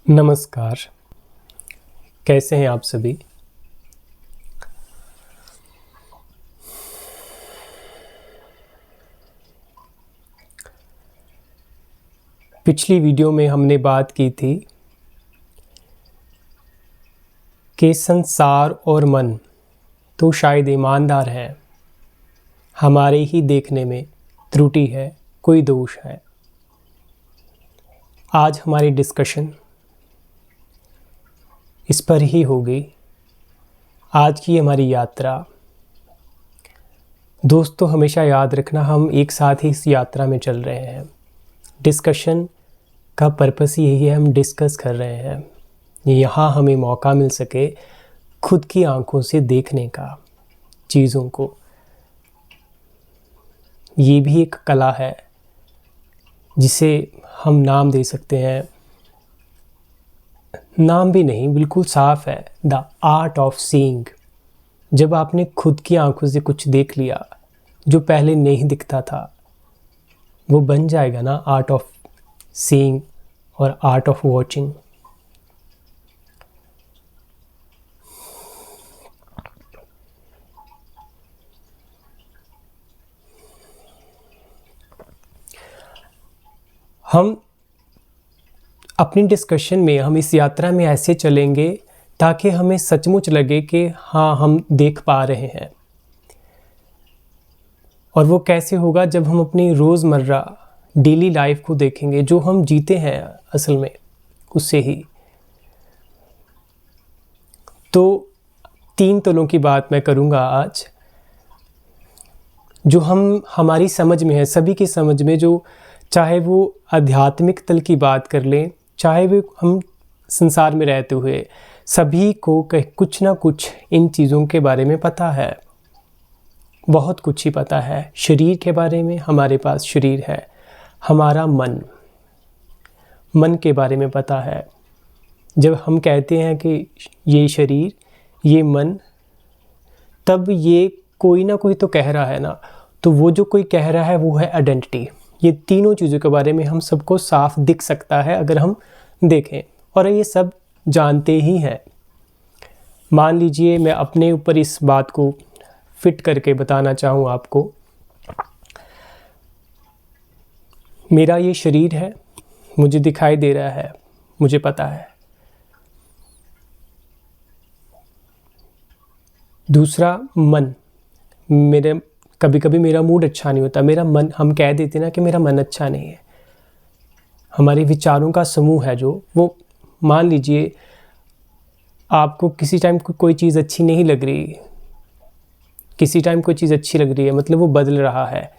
नमस्कार। कैसे हैं आप सभी? पिछली वीडियो में हमने बात की थी कि संसार और मन तो शायद ईमानदार हैं, हमारे ही देखने में त्रुटि है, कोई दोष है। आज हमारी डिस्कशन इस पर ही होगी। आज की हमारी यात्रा, दोस्तों हमेशा याद रखना, हम एक साथ ही इस यात्रा में चल रहे हैं। डिस्कशन का पर्पस यही है, हम डिस्कस कर रहे हैं। यहाँ हमें मौका मिल सके खुद की आंखों से देखने का चीज़ों को। ये भी एक कला है जिसे हम नाम दे सकते हैं, नाम भी नहीं, बिल्कुल साफ है, द आर्ट ऑफ सीइंग। जब आपने खुद की आंखों से कुछ देख लिया जो पहले नहीं दिखता था, वो बन जाएगा ना आर्ट ऑफ सीइंग और आर्ट ऑफ वॉचिंग। हम अपनी डिस्कशन में, हम इस यात्रा में ऐसे चलेंगे ताकि हमें सचमुच लगे कि हाँ, हम देख पा रहे हैं। और वो कैसे होगा? जब हम अपनी रोज़मर्रा डेली लाइफ को देखेंगे, जो हम जीते हैं असल में, उससे ही। तो 3 तलों की बात मैं करूँगा आज, जो हमारी समझ में है, सभी की समझ में, जो चाहे वो आध्यात्मिक तल की बात कर लें, चाहे वो हम संसार में रहते हुए, सभी को कुछ ना कुछ इन चीज़ों के बारे में पता है। बहुत कुछ ही पता है शरीर के बारे में। हमारे पास शरीर है, हमारा मन के बारे में पता है। जब हम कहते हैं कि ये शरीर, ये मन, तब ये कोई ना कोई तो कह रहा है ना। तो वो जो कोई कह रहा है वो है आइडेंटिटी। ये तीनों चीज़ों के बारे में हम सबको साफ दिख सकता है अगर हम देखें, और ये सब जानते ही हैं। मान लीजिए मैं अपने ऊपर इस बात को फिट करके बताना चाहूँ आपको। मेरा ये शरीर है, मुझे दिखाई दे रहा है, मुझे पता है। दूसरा मन, मेरे कभी कभी मेरा मूड अच्छा नहीं होता, मेरा मन, हम कह देते ना कि मेरा मन अच्छा नहीं है। हमारे विचारों का समूह है जो, वो मान लीजिए आपको किसी टाइम कोई चीज़ अच्छी नहीं लग रही, किसी टाइम कोई चीज़ अच्छी लग रही है, मतलब वो बदल रहा है।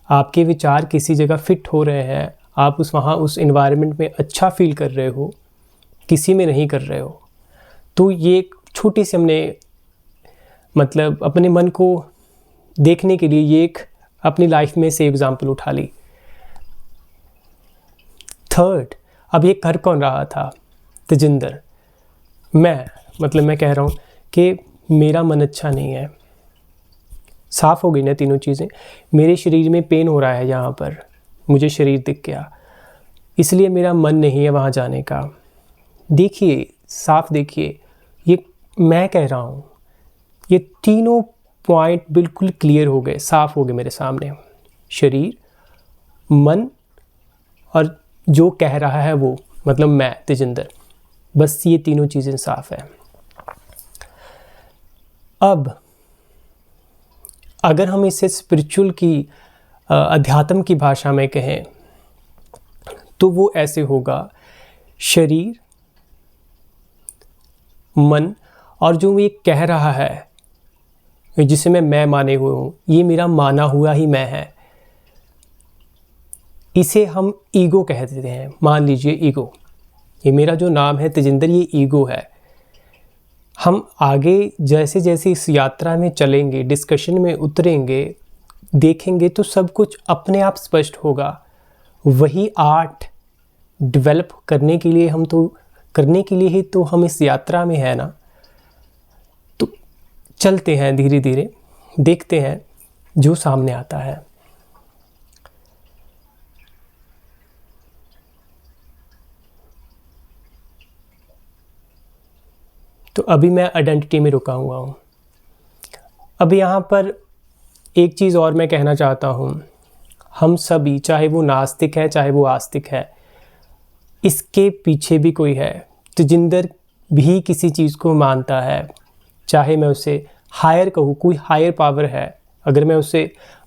आपके विचार किसी जगह फिट हो रहे हैं, आप वहाँ उस एनवायरनमेंट में अच्छा फील कर रहे हो, किसी में नहीं कर रहे हो। तो ये एक छोटी सी हमने, मतलब अपने मन को देखने के लिए ये एक अपनी लाइफ में से एग्जाम्पल उठा ली। थर्ड, अब ये कर कौन रहा था? तेजिंदर। मैं कह रहा हूँ कि मेरा मन अच्छा नहीं है। साफ हो गई ना तीनों चीज़ें। मेरे शरीर में पेन हो रहा है, यहाँ पर मुझे शरीर दिख गया, इसलिए मेरा मन नहीं है वहाँ जाने का। देखिए, साफ देखिए, ये मैं कह रहा हूँ, ये तीनों पॉइंट बिल्कुल क्लियर हो गए, साफ हो गए मेरे सामने। शरीर, मन और जो कह रहा है वो, मतलब मैं तेजिंदर, बस ये तीनों चीज़ें साफ है। अब अगर हम इसे स्पिरिचुअल की, अध्यात्म की भाषा में कहें, तो वो ऐसे होगा, शरीर, मन और जो ये कह रहा है, जिसे मैं माने हुए हूँ, ये मेरा माना हुआ ही मैं है। इसे हम ईगो कह देते हैं। मान लीजिए ईगो, ये मेरा जो नाम है तेजिंदर, ये ईगो है। हम आगे जैसे जैसे इस यात्रा में चलेंगे, डिस्कशन में उतरेंगे, देखेंगे, तो सब कुछ अपने आप स्पष्ट होगा। वही आर्ट डेवलप करने के लिए करने के लिए ही तो हम इस यात्रा में है ना। तो चलते हैं धीरे धीरे, देखते हैं जो सामने आता है। तो अभी मैं आइडेंटिटी में रुका हुआ हूँ। अब यहाँ पर एक चीज़ और मैं कहना चाहता हूँ, हम सभी, चाहे वो नास्तिक है चाहे वो आस्तिक है, इसके पीछे भी कोई है। तजिंदर भी किसी चीज़ को मानता है, चाहे मैं उसे हायर कहूँ, कोई हायर पावर है। अगर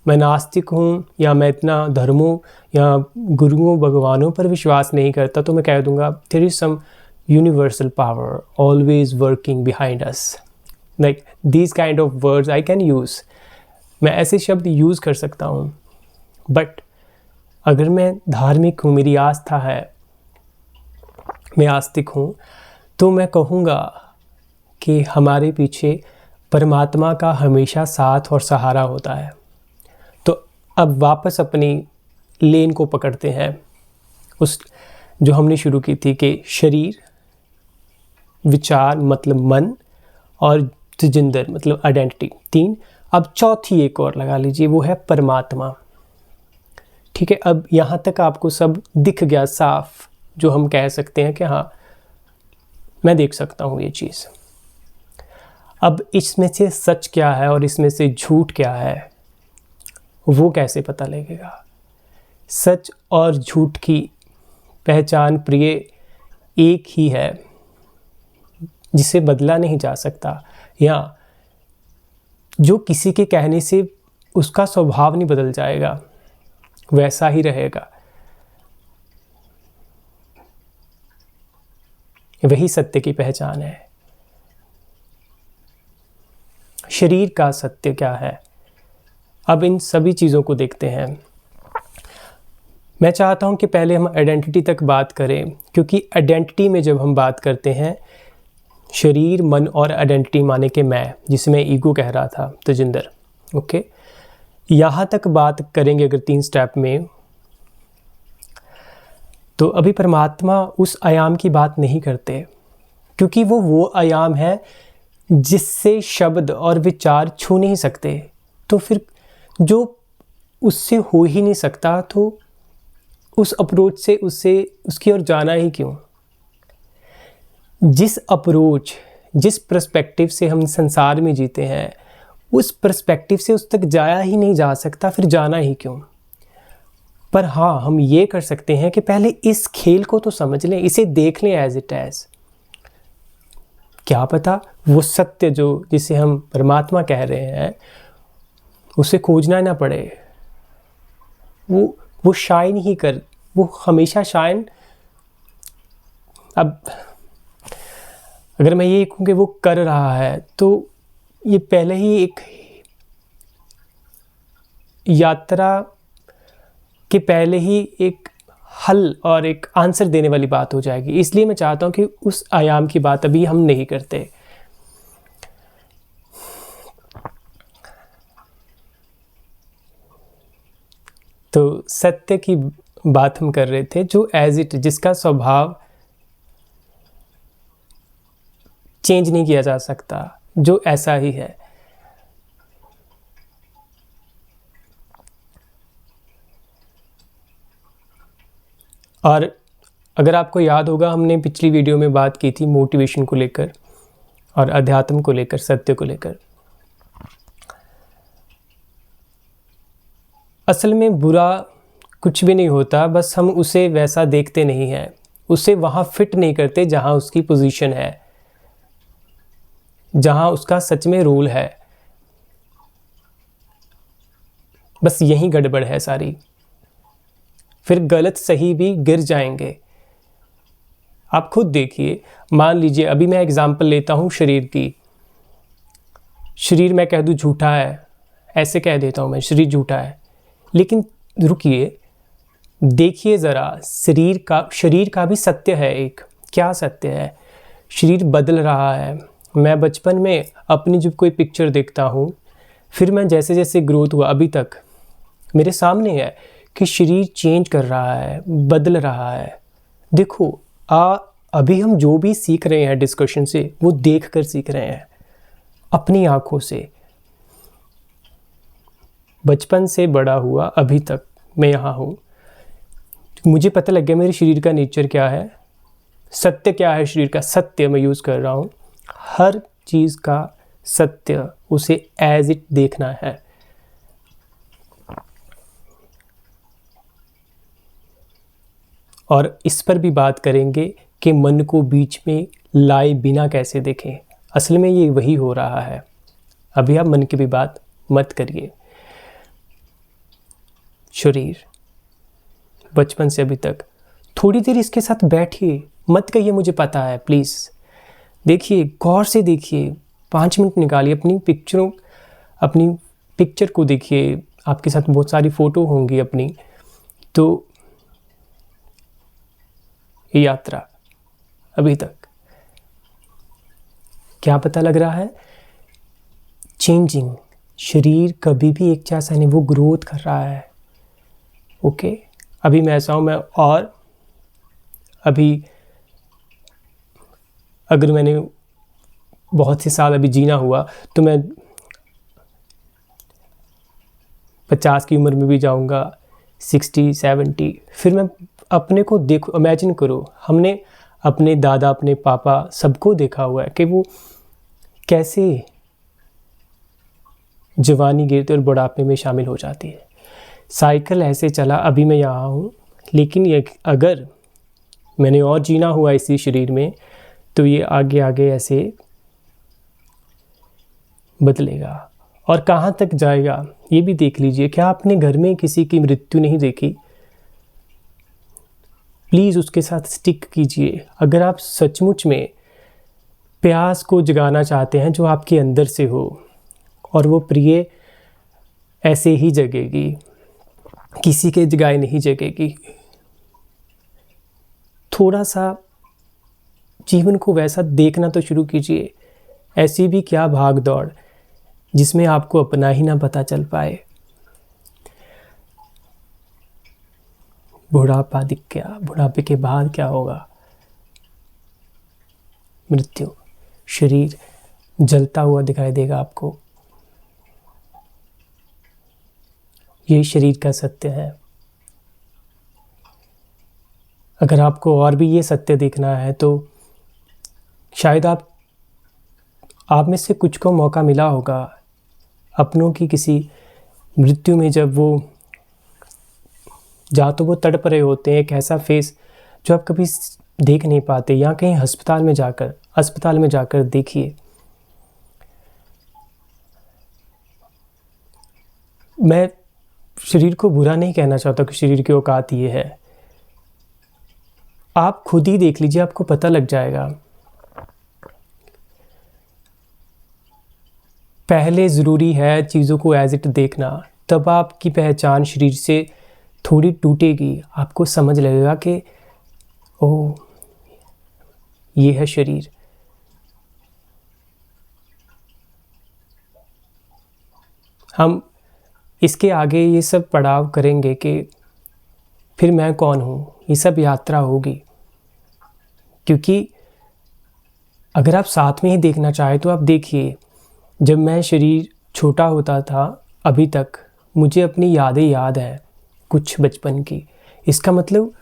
मैं नास्तिक हूँ या मैं इतना धर्मों या गुरुओं भगवानों पर विश्वास नहीं करता, तो मैं कह दूँगा there is some universal power always working behind us. Like these kind of words I can use, मैं ऐसे शब्द यूज़ कर सकता हूँ। बट अगर मैं धार्मिक हूँ, मेरी आस्था है, मैं आस्तिक हूँ, तो मैं कहूँगा कि हमारे पीछे परमात्मा का हमेशा साथ और सहारा होता है। तो अब वापस अपनी लेन को पकड़ते हैं, उस जो हमने शुरू की थी कि शरीर, विचार मतलब मन, और तजिंदर मतलब आइडेंटिटी, 3। अब चौथी एक और लगा लीजिए, वो है परमात्मा। ठीक है, अब यहाँ तक आपको सब दिख गया साफ, जो हम कह सकते हैं कि हाँ मैं देख सकता हूँ ये चीज़। अब इसमें से सच क्या है और इसमें से झूठ क्या है, वो कैसे पता लगेगा? सच और झूठ की पहचान प्रिय एक ही है, जिसे बदला नहीं जा सकता, या जो किसी के कहने से उसका स्वभाव नहीं बदल जाएगा, वैसा ही रहेगा। वही सत्य की पहचान है। शरीर का सत्य क्या है? अब इन सभी चीज़ों को देखते हैं। मैं चाहता हूं कि पहले हम आइडेंटिटी तक बात करें, क्योंकि आइडेंटिटी में जब हम बात करते हैं, शरीर, मन और आइडेंटिटी माने कि मैं, जिसे मैं ईगो कह रहा था, तजिंदर, ओके, यहाँ तक बात करेंगे अगर 3 स्टेप में, तो अभी परमात्मा उस आयाम की बात नहीं करते, क्योंकि वो आयाम है जिससे शब्द और विचार छू नहीं सकते। तो फिर जो उससे हो ही नहीं सकता, तो उस अप्रोच से उसकी ओर जाना ही क्यों? जिस अप्रोच, जिस पर्सपेक्टिव से हम संसार में जीते हैं, उस पर्सपेक्टिव से उस तक जाया ही नहीं जा सकता, फिर जाना ही क्यों? पर हाँ, हम ये कर सकते हैं कि पहले इस खेल को तो समझ लें, इसे देख लें एज इट एज। क्या पता वो सत्य जिसे हम परमात्मा कह रहे हैं, उसे खोजना ना पड़े, वो शाइन ही कर, वो हमेशा शाइन। अब अगर मैं ये कहूँ कि वो कर रहा है, तो ये पहले ही एक यात्रा के पहले ही एक हल और एक आंसर देने वाली बात हो जाएगी। इसलिए मैं चाहता हूँ कि उस आयाम की बात अभी हम नहीं करते। तो सत्य की बात हम कर रहे थे, जो एज इट, जिसका स्वभाव चेंज नहीं किया जा सकता, जो ऐसा ही है। और अगर आपको याद होगा, हमने पिछली वीडियो में बात की थी मोटिवेशन को लेकर और अध्यात्म को लेकर, सत्य को लेकर। असल में बुरा कुछ भी नहीं होता, बस हम उसे वैसा देखते नहीं हैं, उसे वहाँ फिट नहीं करते जहाँ उसकी पोजीशन है, जहाँ उसका सच में रोल है। बस यही गड़बड़ है सारी। फिर गलत सही भी गिर जाएंगे। आप खुद देखिए, मान लीजिए अभी मैं एग्जांपल लेता हूँ शरीर की। शरीर मैं कह दूँ झूठा है, ऐसे कह देता हूँ मैं, शरीर झूठा है। लेकिन रुकिए, देखिए ज़रा, शरीर का भी सत्य है एक। क्या सत्य है? शरीर बदल रहा है। मैं बचपन में अपनी जब कोई पिक्चर देखता हूँ, फिर मैं जैसे जैसे ग्रोथ हुआ, अभी तक मेरे सामने है कि शरीर चेंज कर रहा है, बदल रहा है। देखो, अभी हम जो भी सीख रहे हैं डिस्कशन से, वो देख कर सीख रहे हैं अपनी आँखों से। बचपन से बड़ा हुआ, अभी तक मैं यहाँ हूँ, मुझे पता लग गया मेरे शरीर का नेचर क्या है, सत्य क्या है शरीर का। सत्य मैं यूज़ कर रहा हूँ, हर चीज़ का सत्य उसे एज इट देखना है। और इस पर भी बात करेंगे कि मन को बीच में लाए बिना कैसे देखें। असल में ये वही हो रहा है। अभी आप मन की भी बात मत करिए। शरीर बचपन से अभी तक थोड़ी देर इसके साथ बैठिए, मत कहिए मुझे पता है, प्लीज़ देखिए, गौर से देखिए, 5 मिनट निकालिए, अपनी पिक्चर को देखिए। आपके साथ बहुत सारी फ़ोटो होंगी अपनी। तो ये यात्रा अभी तक क्या पता लग रहा है? चेंजिंग। शरीर कभी भी एक जैसा नहीं, वो ग्रोथ कर रहा है। ओके, अभी मैं ऐसा हूँ, मैं और अभी अगर मैंने बहुत से साल अभी जीना हुआ तो मैं 50 की उम्र में भी जाऊँगा, 60, 70। फिर मैं अपने को देखो, इमेजिन करो, हमने अपने दादा, अपने पापा सबको देखा हुआ है कि वो कैसे जवानी गिरते और बुढ़ापे में शामिल हो जाती है। साइकिल ऐसे चला, अभी मैं यहाँ हूँ, लेकिन ये अगर मैंने और जीना हुआ इसी शरीर में तो ये आगे आगे ऐसे बदलेगा। और कहाँ तक जाएगा ये भी देख लीजिए। क्या आपने घर में किसी की मृत्यु नहीं देखी? प्लीज़ उसके साथ स्टिक कीजिए। अगर आप सचमुच में प्यास को जगाना चाहते हैं जो आपके अंदर से हो, और वो प्रिय ऐसे ही जगेगी, किसी के जगाए नहीं जगेगी। थोड़ा सा जीवन को वैसा देखना तो शुरू कीजिए। ऐसी भी क्या भाग दौड़ जिसमें आपको अपना ही ना पता चल पाए। बुढ़ापा दिख गया, बुढ़ापे के बाद क्या होगा? मृत्यु। शरीर जलता हुआ दिखाई देगा आपको। ये शरीर का सत्य है। अगर आपको और भी ये सत्य देखना है तो शायद आप में से कुछ को मौका मिला होगा अपनों की किसी मृत्यु में, जब वो जहाँ तो वो तड़प रहे होते हैं, एक ऐसा फेस जो आप कभी देख नहीं पाते, या कहीं अस्पताल में जाकर देखिए। मैं शरीर को बुरा नहीं कहना चाहता कि शरीर की औकात ये है। आप खुद ही देख लीजिए, आपको पता लग जाएगा। पहले ज़रूरी है चीज़ों को एज इट देखना, तब आपकी पहचान शरीर से थोड़ी टूटेगी। आपको समझ लगेगा कि ओह, ये है शरीर। हम इसके आगे ये सब पड़ाव करेंगे कि फिर मैं कौन हूँ, ये सब यात्रा होगी। क्योंकि अगर आप साथ में ही देखना चाहें तो आप देखिए, जब मैं शरीर छोटा होता था अभी तक मुझे अपनी यादें याद हैं कुछ बचपन की। इसका मतलब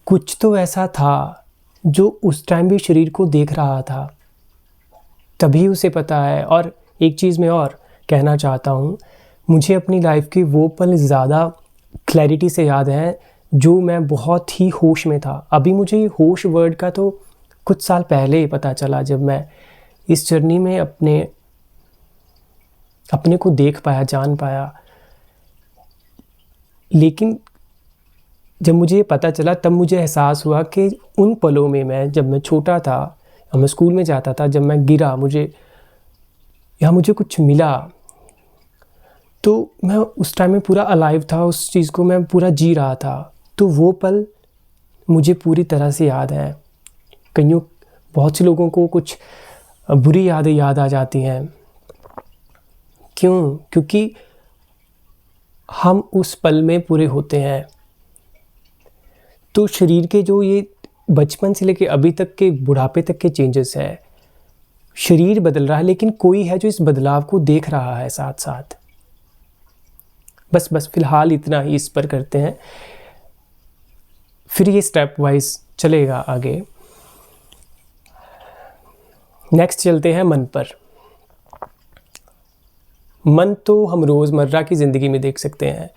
कुछ तो ऐसा था जो उस टाइम भी शरीर को देख रहा था, तभी उसे पता है। और एक चीज़ मैं और कहना चाहता हूँ, मुझे अपनी लाइफ की वो पल ज़्यादा क्लैरिटी से याद है जो मैं बहुत ही होश में था। अभी मुझे होश वर्ड का तो कुछ साल पहले ही पता चला, जब मैं इस जर्नी में अपने को देख पाया, जान पाया। लेकिन जब मुझे ये पता चला तब मुझे एहसास हुआ कि उन पलों में जब मैं छोटा था, मैं स्कूल में जाता था, जब मैं गिरा, मुझे कुछ मिला, तो मैं उस टाइम में पूरा अलाइव था, उस चीज़ को मैं पूरा जी रहा था। तो वो पल मुझे पूरी तरह से याद है। बहुत से लोगों को कुछ बुरी यादें याद आ जाती हैं। क्यों? क्योंकि हम उस पल में पूरे होते हैं। तो शरीर के जो ये बचपन से लेके अभी तक के बुढ़ापे तक के चेंजेस हैं, शरीर बदल रहा है, लेकिन कोई है जो इस बदलाव को देख रहा है साथ साथ। बस फिलहाल इतना ही इस पर करते हैं, फिर ये स्टेप वाइज चलेगा आगे। नेक्स्ट चलते हैं मन पर। मन तो हम रोज़मर्रा की ज़िंदगी में देख सकते हैं।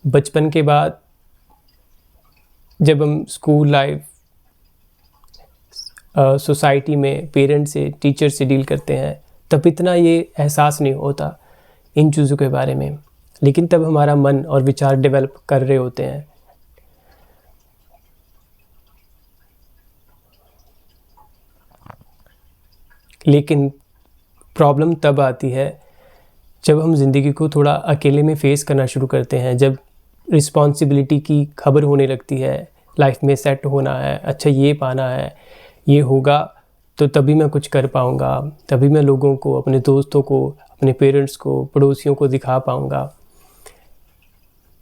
बचपन के बाद जब हम स्कूल लाइफ, सोसाइटी में पेरेंट्स से, टीचर से डील करते हैं, तब इतना ये एहसास नहीं होता इन चीज़ों के बारे में, लेकिन तब हमारा मन और विचार डेवलप कर रहे होते हैं। लेकिन प्रॉब्लम तब आती है जब हम ज़िंदगी को थोड़ा अकेले में फेस करना शुरू करते हैं, जब रिस्पॉन्सिबिलिटी की खबर होने लगती है, लाइफ में सेट होना है, अच्छा ये पाना है, ये होगा तो तभी मैं कुछ कर पाऊँगा, तभी मैं लोगों को, अपने दोस्तों को, अपने पेरेंट्स को, पड़ोसियों को दिखा पाऊँगा।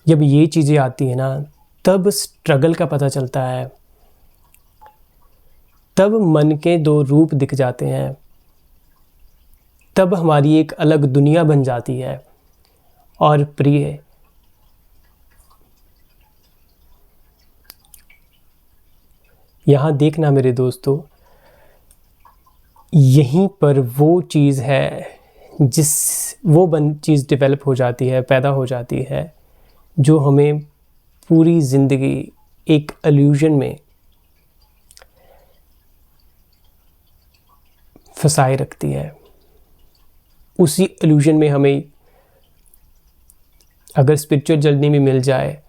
जब ये चीज़ें आती हैं ना, तब स्ट्रगल का पता चलता है, तब मन के दो रूप दिख जाते हैं, तब हमारी एक अलग दुनिया बन जाती है। और प्रिय, यहाँ देखना मेरे दोस्तों, यहीं पर वो चीज़ है वो चीज़ डेवलप हो जाती है, पैदा हो जाती है, जो हमें पूरी ज़िंदगी एक इल्यूजन में फंसाए रखती है। उसी इल्यूजन में हमें अगर स्पिरिचुअल जर्नी में मिल जाए,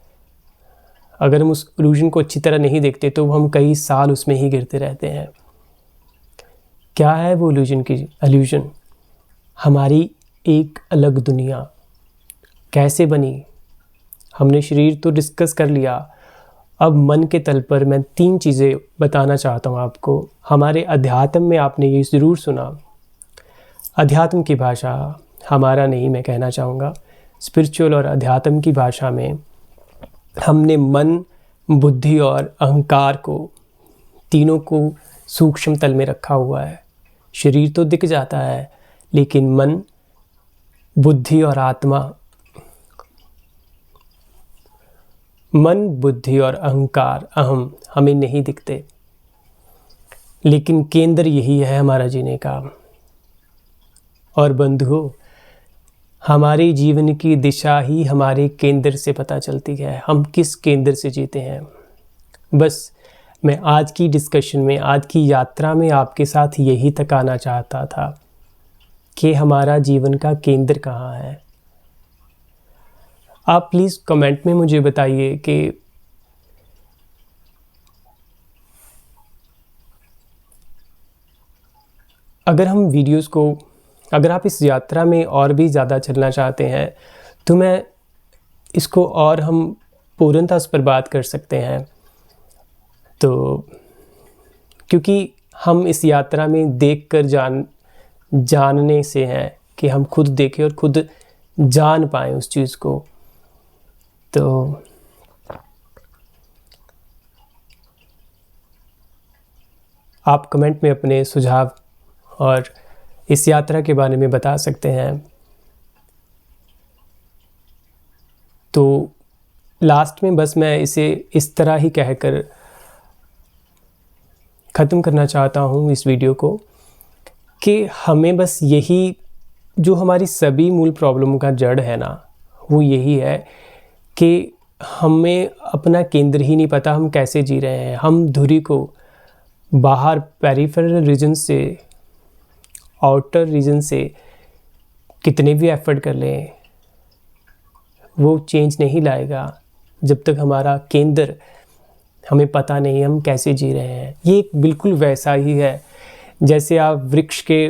अगर हम उस इल्यूजन को अच्छी तरह नहीं देखते तो हम कई साल उसमें ही गिरते रहते हैं। क्या है वो इल्यूजन? हमारी एक अलग दुनिया कैसे बनी? हमने शरीर तो डिस्कस कर लिया, अब मन के तल पर मैं 3 चीज़ें बताना चाहता हूँ आपको। हमारे अध्यात्म में आपने ये ज़रूर सुना, अध्यात्म की भाषा हमारा नहीं, मैं कहना चाहूँगा स्पिरिचुअल और अध्यात्म की भाषा में हमने मन, बुद्धि और अहंकार को, तीनों को सूक्ष्म तल में रखा हुआ है। शरीर तो दिख जाता है, लेकिन मन, बुद्धि और आत्मा, मन, बुद्धि और अहंकार, अहम, हमें नहीं दिखते, लेकिन केंद्र यही है हमारा जीने का। और बंधुओं, हमारे जीवन की दिशा ही हमारे केंद्र से पता चलती है, हम किस केंद्र से जीते हैं। बस मैं आज की डिस्कशन में, आज की यात्रा में आपके साथ यही तक आना चाहता था कि हमारा जीवन का केंद्र कहाँ है। आप प्लीज़ कमेंट में मुझे बताइए कि अगर आप इस यात्रा में और भी ज़्यादा चलना चाहते हैं तो मैं इसको और हम पूर्णतः उस पर बात कर सकते हैं। तो क्योंकि हम इस यात्रा में देखकर जानने से हैं कि हम खुद देखें और खुद जान पाएँ उस चीज़ को। तो आप कमेंट में अपने सुझाव और इस यात्रा के बारे में बता सकते हैं। तो लास्ट में बस मैं इसे इस तरह ही कहकर ख़त्म करना चाहता हूँ इस वीडियो को, कि हमें बस यही, जो हमारी सभी मूल प्रॉब्लमों का जड़ है ना, वो यही है कि हमें अपना केंद्र ही नहीं पता, हम कैसे जी रहे हैं। हम धुरी को बाहर पेरिफेरल रीजन से, आउटर रीजन से कितने भी एफर्ट कर लें, वो चेंज नहीं लाएगा जब तक हमारा केंद्र हमें पता नहीं हम कैसे जी रहे हैं। ये बिल्कुल वैसा ही है जैसे आप वृक्ष के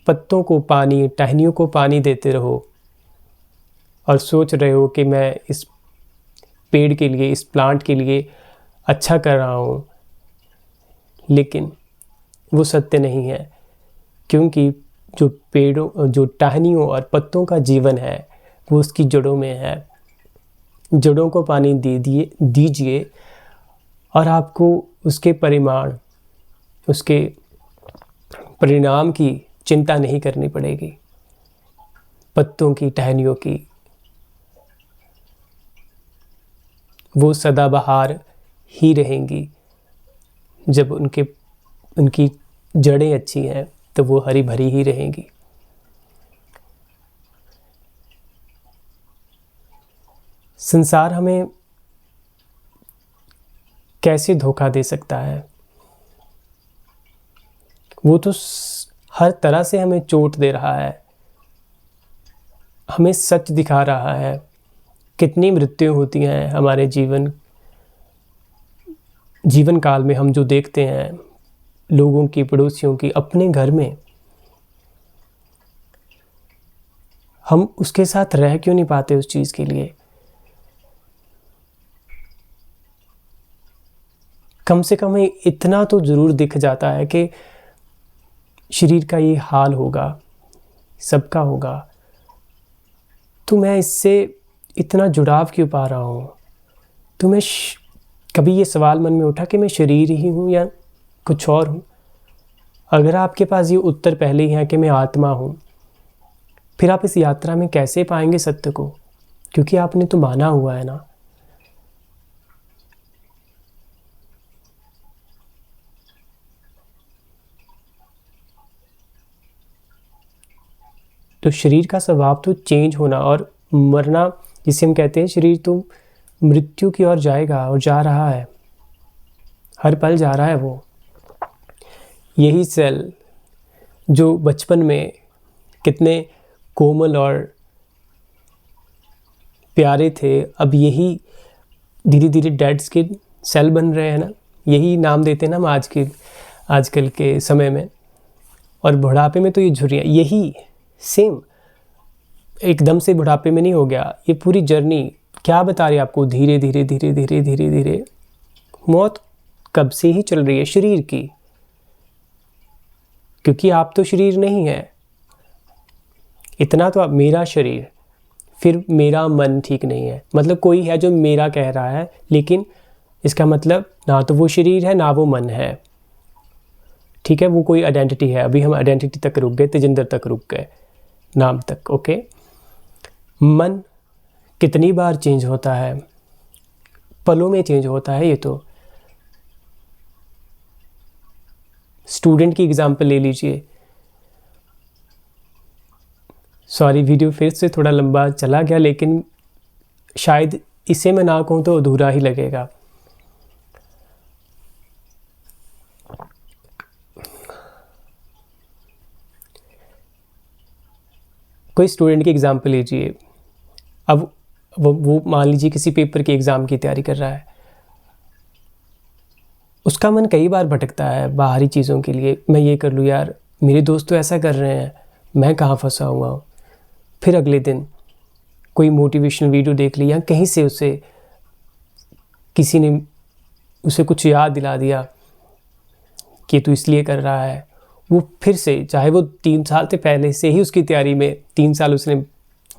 पत्तों को पानी, टहनियों को पानी देते रहो और सोच रहे हो कि मैं इस पेड़ के लिए, इस प्लांट के लिए अच्छा कर रहा हूँ, लेकिन वो सत्य नहीं है, क्योंकि जो टहनियों और पत्तों का जीवन है वो उसकी जड़ों में है। जड़ों को पानी दीजिए और आपको उसके परिणाम की चिंता नहीं करनी पड़ेगी। पत्तों की, टहनियों की, वो सदाबहार ही रहेंगी जब उनकी जड़ें अच्छी हैं, तो वो हरी भरी ही रहेंगी। संसार हमें कैसे धोखा दे सकता है? वो तो हर तरह से हमें चोट दे रहा है, हमें सच दिखा रहा है। कितनी मृत्यु होती हैं हमारे जीवन काल में, हम जो देखते हैं लोगों की, पड़ोसियों की, अपने घर में। हम उसके साथ रह क्यों नहीं पाते उस चीज़ के लिए? कम से कम इतना तो ज़रूर दिख जाता है कि शरीर का ये हाल होगा, सबका होगा, तो मैं इससे इतना जुड़ाव क्यों पा रहा हूँ? तो मैं कभी ये सवाल मन में उठा कि मैं शरीर ही हूँ या कुछ और हूँ? अगर आपके पास ये उत्तर पहले ही है कि मैं आत्मा हूँ, फिर आप इस यात्रा में कैसे पाएंगे सत्य को? क्योंकि आपने तो माना हुआ है ना। तो शरीर का स्वभाव तो चेंज होना और मरना, जिसे हम कहते हैं शरीर तो मृत्यु की ओर जाएगा और जा रहा है, हर पल जा रहा है वो। यही सेल जो बचपन में कितने कोमल और प्यारे थे, अब यही धीरे धीरे डेड स्किन सेल बन रहे हैं ना। यही नाम देते हैं ना हम आजकल के समय में। और बुढ़ापे में तो ये झुर्रियाँ, यही सेम एकदम से बुढ़ापे में नहीं हो गया। ये पूरी जर्नी क्या बता रही है आपको? धीरे धीरे धीरे धीरे धीरे धीरे मौत कब से ही चल रही है शरीर की, क्योंकि आप तो शरीर नहीं है। इतना तो आप, मेरा शरीर, फिर मेरा मन ठीक नहीं है। मतलब कोई है जो मेरा कह रहा है, लेकिन इसका मतलब ना तो वो शरीर है ना वो मन है। ठीक है, वो कोई आइडेंटिटी है। अभी हम आइडेंटिटी तक रुक गए, तेजिंदर तक रुक गए, नाम तक। ओके, मन कितनी बार चेंज होता है, पलों में चेंज होता है। ये तो स्टूडेंट की एग्जाम्पल ले लीजिए। सॉरी, वीडियो फिर से थोड़ा लंबा चला गया, लेकिन शायद इसे मैं ना कहूँ तो अधूरा ही लगेगा। कोई स्टूडेंट की एग्जाम्पल लीजिए। अब वो मान लीजिए किसी पेपर के एग्ज़ाम की तैयारी कर रहा है। उसका मन कई बार भटकता है बाहरी चीज़ों के लिए। मैं ये कर लूँ यार, मेरे दोस्त तो ऐसा कर रहे हैं, मैं कहाँ फंसा हुआ हूँ। फिर अगले दिन कोई मोटिवेशनल वीडियो देख लिया, कहीं से किसी ने उसे कुछ याद दिला दिया कि तू इसलिए कर रहा है। वो फिर से, चाहे वो 3 साल से पहले से ही उसकी तैयारी में 3 साल उसने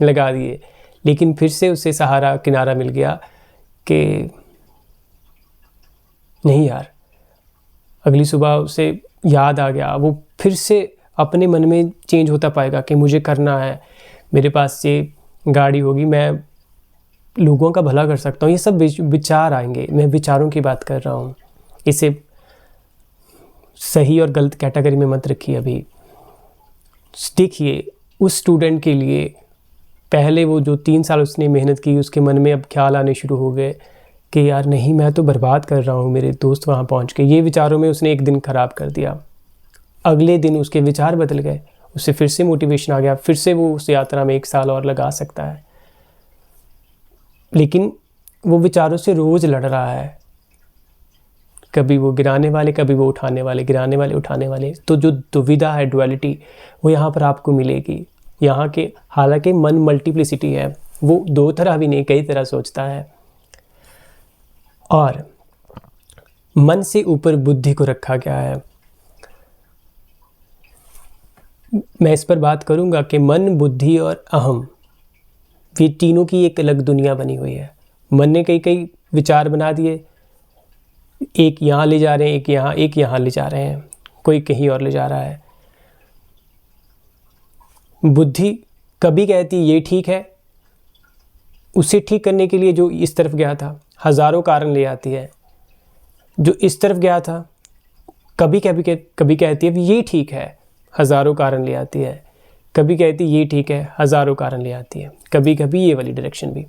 लगा दिए, लेकिन फिर से उसे सहारा किनारा मिल गया कि नहीं यार, अगली सुबह उसे याद आ गया। वो फिर से अपने मन में चेंज होता पाएगा कि मुझे करना है, मेरे पास ये गाड़ी होगी, मैं लोगों का भला कर सकता हूँ। ये सब विचार आएंगे। मैं विचारों की बात कर रहा हूँ, इसे सही और गलत कैटेगरी में मत रखिए। अभी देखिए, उस स्टूडेंट के लिए पहले वो जो 3 साल उसने मेहनत की, उसके मन में अब ख्याल आने शुरू हो गए कि यार नहीं, मैं तो बर्बाद कर रहा हूँ, मेरे दोस्त वहाँ पहुँच के। ये विचारों में उसने एक दिन ख़राब कर दिया। अगले दिन उसके विचार बदल गए, उसे फिर से मोटिवेशन आ गया, फिर से वो उस यात्रा में 1 साल और लगा सकता है। लेकिन वो विचारों से रोज़ लड़ रहा है, कभी वो गिराने वाले, कभी वो उठाने वाले, गिराने वाले, उठाने वाले। तो जो दुविधा है, डुअलिटी, वो यहाँ पर आपको मिलेगी। यहाँ के, हालांकि मन मल्टीप्लिसिटी है, वो 2 तरह भी नहीं, कई तरह सोचता है। और मन से ऊपर बुद्धि को रखा गया है। मैं इस पर बात करूँगा कि मन, बुद्धि और अहम, ये तीनों की एक अलग दुनिया बनी हुई है। मन ने कई विचार बना दिए, एक यहाँ ले जा रहे हैं, एक यहाँ ले जा रहे हैं, कोई कहीं और ले जा रहा है। बुद्धि कभी कहती ये ठीक है, उसे ठीक करने के लिए जो इस तरफ गया था हज़ारों कारण ले आती है। जो इस तरफ गया था कभी कहती है ये ठीक है, हज़ारों कारण ले आती है, कभी कहती ये ठीक है, हज़ारों कारण ले आती है, कभी कभी ये वाली डायरेक्शन भी।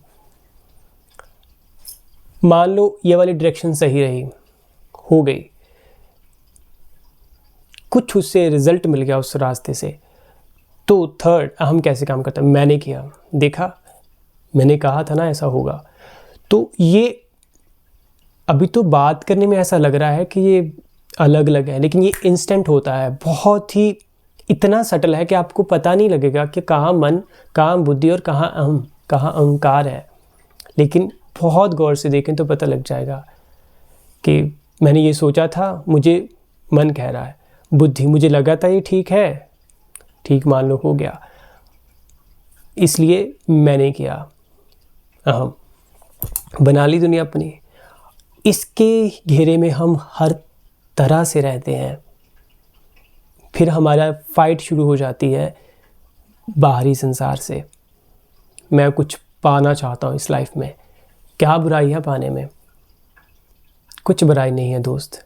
मान लो ये वाली डायरेक्शन सही रही, हो गई, कुछ उससे रिजल्ट मिल गया उस रास्ते से, तो थर्ड अहम कैसे काम करता है, मैंने किया, देखा, मैंने कहा था ना ऐसा होगा। तो ये अभी तो बात करने में ऐसा लग रहा है कि ये अलग अलग है, लेकिन ये इंस्टेंट होता है, बहुत ही इतना सटल है कि आपको पता नहीं लगेगा कि कहाँ मन, कहाँ बुद्धि और कहाँ अहम, कहाँ अहंकार है। लेकिन बहुत गौर से देखें तो पता लग जाएगा कि मैंने ये सोचा था, मुझे मन कह रहा है, बुद्धि मुझे लगा था ये ठीक है, ठीक मान लो हो गया, इसलिए मैंने किया, अहम, बना ली दुनिया अपनी। इसके घेरे में हम हर तरह से रहते हैं। फिर हमारा फाइट शुरू हो जाती है बाहरी संसार से। मैं कुछ पाना चाहता हूँ इस लाइफ में, क्या बुराई है पाने में? कुछ बुराई नहीं है दोस्त,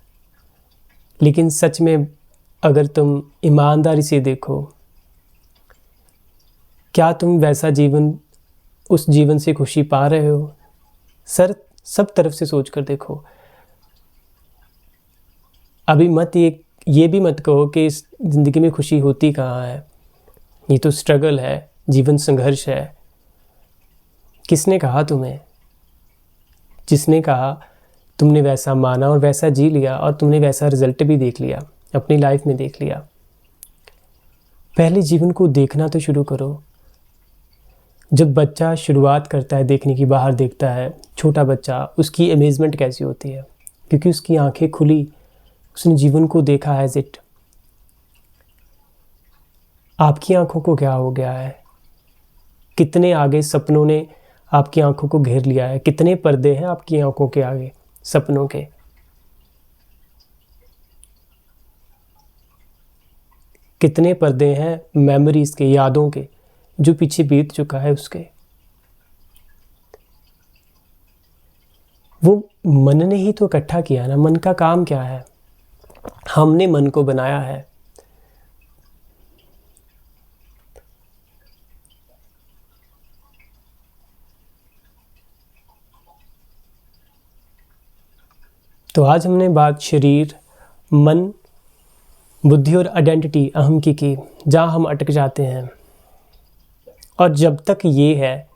लेकिन सच में अगर तुम ईमानदारी से देखो, क्या तुम वैसा जीवन, उस जीवन से खुशी पा रहे हो? सब तरफ से सोच कर देखो। अभी मत ये भी मत कहो कि इस ज़िंदगी में खुशी होती कहाँ है, ये तो स्ट्रगल है, जीवन संघर्ष है। किसने कहा तुम्हें? जिसने कहा तुमने वैसा माना और वैसा जी लिया और तुमने वैसा रिजल्ट भी देख लिया, अपनी लाइफ में देख लिया। पहले जीवन को देखना तो शुरू करो। जब बच्चा शुरुआत करता है देखने की, बाहर देखता है, छोटा बच्चा, उसकी अमेजमेंट कैसी होती है, क्योंकि उसकी आंखें खुली, उसने जीवन को देखा एज इट। आपकी आंखों को क्या हो गया है? कितने आगे सपनों ने आपकी आंखों को घेर लिया है, कितने पर्दे हैं आपकी आंखों के आगे सपनों के। कितने पर्दे हैं मेमोरीज के, यादों के, जो पीछे बीत चुका है उसके। वो मन ने ही तो इकट्ठा किया ना। मन का काम क्या है? हमने मन को बनाया है। तो आज हमने बात शरीर, मन, बुद्धि और आइडेंटिटी, अहम की, जहाँ हम अटक जाते हैं। और जब तक ये है,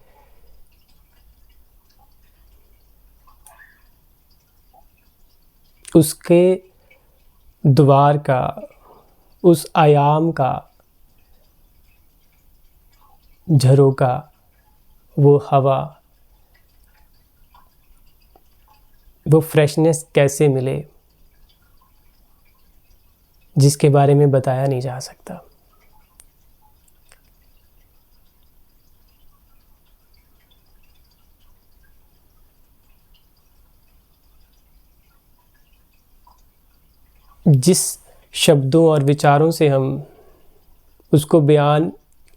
उसके द्वार का, उस आयाम का, झरोका, वो हवा, वो फ्रेशनेस कैसे मिले, जिसके बारे में बताया नहीं जा सकता। जिस शब्दों और विचारों से हम उसको बयान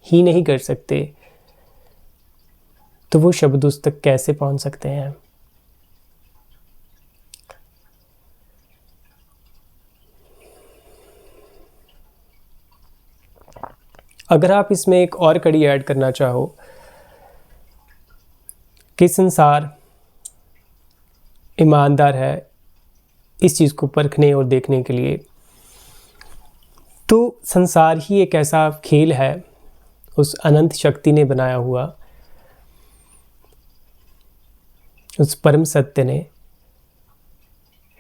ही नहीं कर सकते, तो वो शब्द उस तक कैसे पहुंच सकते हैं? अगर आप इसमें एक और कड़ी ऐड करना चाहो कि संसार ईमानदार है इस चीज़ को परखने और देखने के लिए, तो संसार ही एक ऐसा खेल है उस अनंत शक्ति ने बनाया हुआ, उस परम सत्य ने,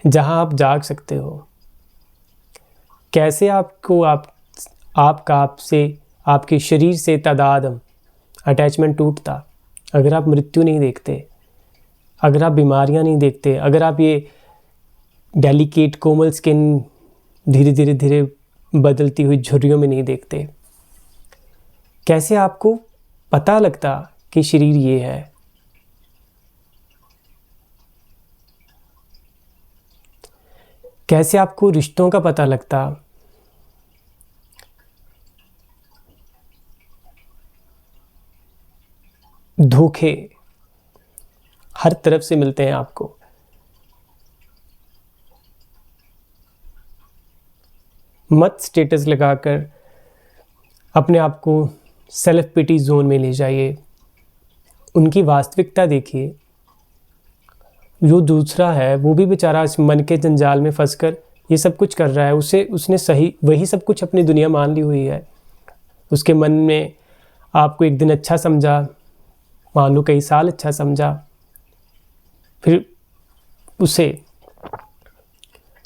जहां आप जाग सकते हो। कैसे आपको आपका आपसे, आपके शरीर से तादाद, अटैचमेंट टूटता अगर आप मृत्यु नहीं देखते, अगर आप बीमारियां नहीं देखते, अगर आप ये डेलिकेट कोमल स्किन धीरे धीरे धीरे बदलती हुई झुर्रियों में नहीं देखते। कैसे आपको पता लगता कि शरीर ये है? कैसे आपको रिश्तों का पता लगता? धोखे हर तरफ से मिलते हैं आपको। मत स्टेटस लगाकर अपने आप को सेल्फ पिटी जोन में ले जाइए, उनकी वास्तविकता देखिए। जो दूसरा है वो भी बेचारा इस मन के जंजाल में फंसकर ये सब कुछ कर रहा है, उसने सही वही सब कुछ अपनी दुनिया मान ली हुई है। उसके मन में आपको एक दिन अच्छा समझा, मान लो कई साल अच्छा समझा, फिर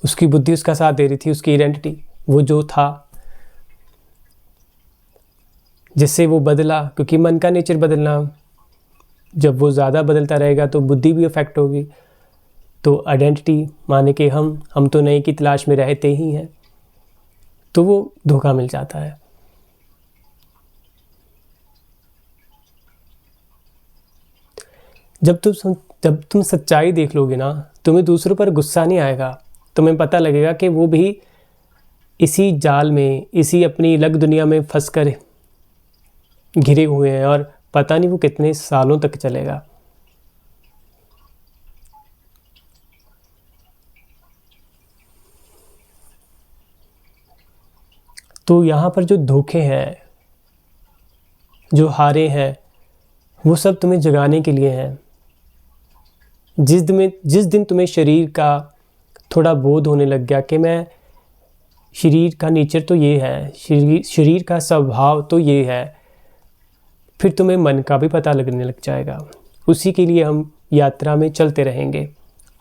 उसकी बुद्धि उसका साथ दे रही थी, उसकी आइडेंटिटी, वो जो था, जिससे वो बदला, क्योंकि मन का नेचर बदलना, जब वो ज़्यादा बदलता रहेगा तो बुद्धि भी अफेक्ट होगी। तो आइडेंटिटी माने कि हम तो नए की तलाश में रहते ही हैं, तो वो धोखा मिल जाता है। जब तुम सच्चाई देख लोगे ना, तुम्हें दूसरों पर गुस्सा नहीं आएगा। तुम्हें पता लगेगा कि वो भी इसी जाल में, इसी अपनी अलग दुनिया में फंसकर घिरे हुए हैं, और पता नहीं वो कितने सालों तक चलेगा। तो यहाँ पर जो धोखे हैं, जो हारे हैं, वो सब तुम्हें जगाने के लिए हैं। जिस दिन तुम्हें शरीर का थोड़ा बोध होने लग गया कि मैं, शरीर का नेचर तो ये है, शरीर का स्वभाव तो ये है, फिर तुम्हें मन का भी पता लगने लग जाएगा। उसी के लिए हम यात्रा में चलते रहेंगे।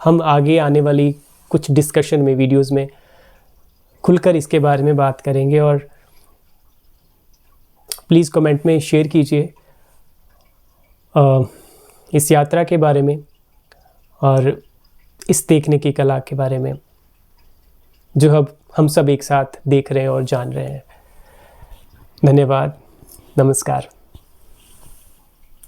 हम आगे आने वाली कुछ डिस्कशन में, वीडियोस में खुलकर इसके बारे में बात करेंगे, और प्लीज़ कमेंट में शेयर कीजिए इस यात्रा के बारे में और इस देखने की कला के बारे में, जो अब हम सब एक साथ देख रहे हैं और जान रहे हैं। धन्यवाद, नमस्कार।